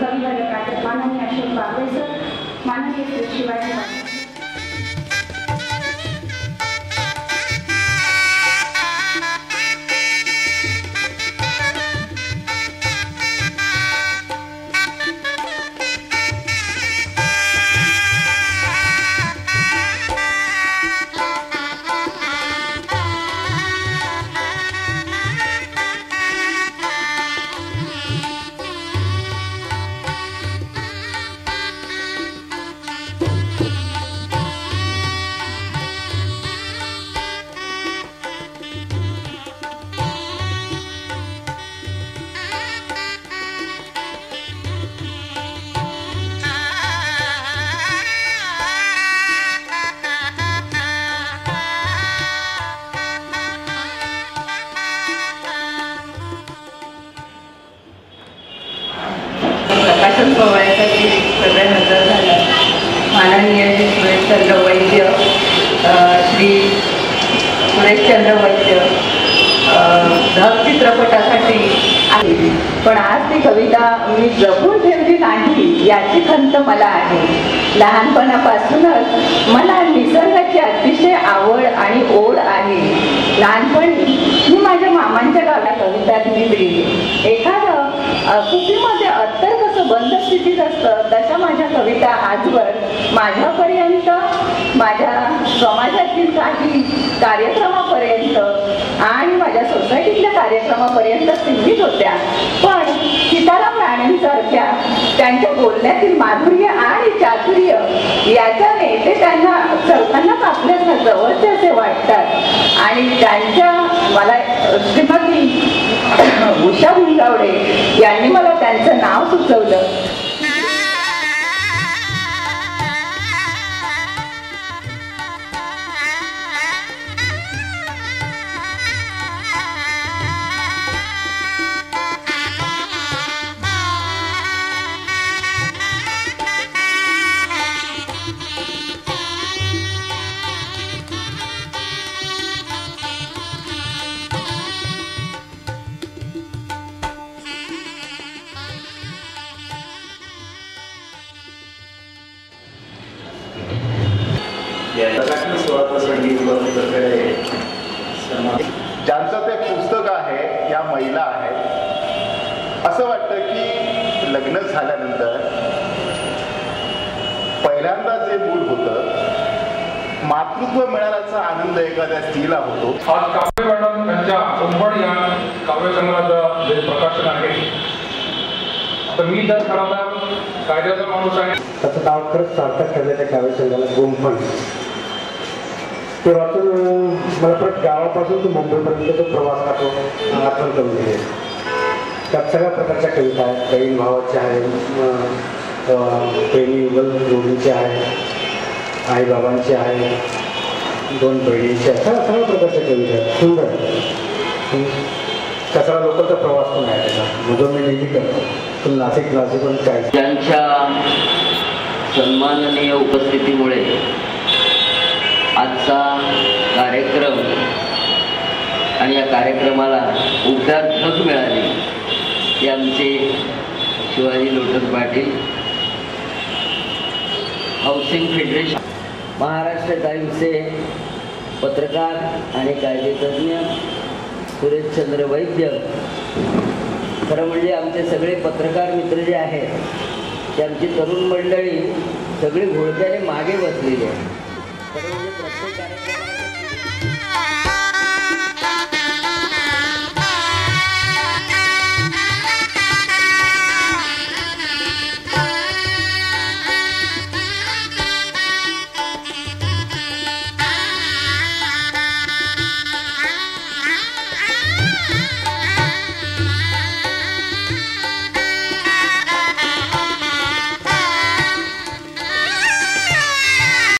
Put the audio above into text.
कविवर्य प्राध्यापक माननीय अशोक बागवे सर, माननीय श्री शिवाजी प्रकाशन सोहळ्यासाठी सगळे हजर झाले. माननीय श्री सुरेशचंद्र वैद्य, श्री सुरेशचंद्र वैद्य धग चित्रपटासाठी आहे, पण आज ती कविता मी जपून ठेवली नाही याची खंत मला आहे. लहानपणापासूनच मला निसर्गाची अतिशय आवड आणि ओढ आहे. लहानपणी मी माझ्या मामांच्या गावाला कविता लिहिली. एखादं कुपीमध्ये अत्तर कसं बंद स्थितीत असतं तशा माझ्या कविता आजवर माझ्यापर्यंत, माझ्या समाजातील काही कार्यक्रमापर्यंत आणि माझ्या सोसायटीतल्या कार्यक्रमापर्यंत सीमित होत्या. पण सीताराम राणेंसारख्या त्यांच्या बोलण्यातील माधुर्य आणि चातुर्य याच्याने ते त्यांना चौकांनाच आपल्या जवळचे असे वाटतात. आणि त्यांच्या मला श्रीमती उषा भिंगावडे यांनी मला त्यांचं नाव सुचवलं. ज्यांचं ते पुस्तक आहे या महिला आहेत. असं वाटतं की लग्न झाल्यानंतर पहिल्यांदा जे मूल होतं, मातृत्व मिळाल्याचा आनंद एखाद्या स्त्रीला होतो. आज काव्य मॅडम यांच्या कुंभड या काव्यसंग्रहाचं जे प्रकाशन आहे, तर मी जर खरं तर कायद्याचा माणूस आहे. त्याचं नाव खरंच सार्थक ठरल्याच्या काव्यसंग्रहाला गुंफण. ते वाचून मला परत गावापासून तो मुंबईपर्यंत तो प्रवास आठवण करून दिले. त्यात सगळ्या प्रकारच्या कविता आहेत. बहीण भावाच्या आहेत, प्रेमी युगल जोडीचे आहे, आईबाबांची आहे, दोन बहिणींची आहे, सगळ्या प्रकारच्या कविता आहेत. सुंदर कचरा लोकलचा प्रवास पण आहे त्याचा, जो मी नेहमी करतो. नाशिकला पण काय त्यांच्या सन्माननीय उपस्थितीमुळे आजचा कार्यक्रम आणि या कार्यक्रमाला उबदार ढग मिळाली ते आमचे शिवाजी लोटस पाटील, हाऊसिंग फेडरेशन, महाराष्ट्र टाइम्सचे पत्रकार आणि कायदेतज्ञ सुरेशचंद्र वैद्य. खरं म्हणजे आमचे सगळे पत्रकार मित्र जे आहेत ते आमची तरुण मंडळी सगळी घोळक्याने मागे बसलेली आहे. खरं म्हणजे प्रत्येक कार्यक्रमाला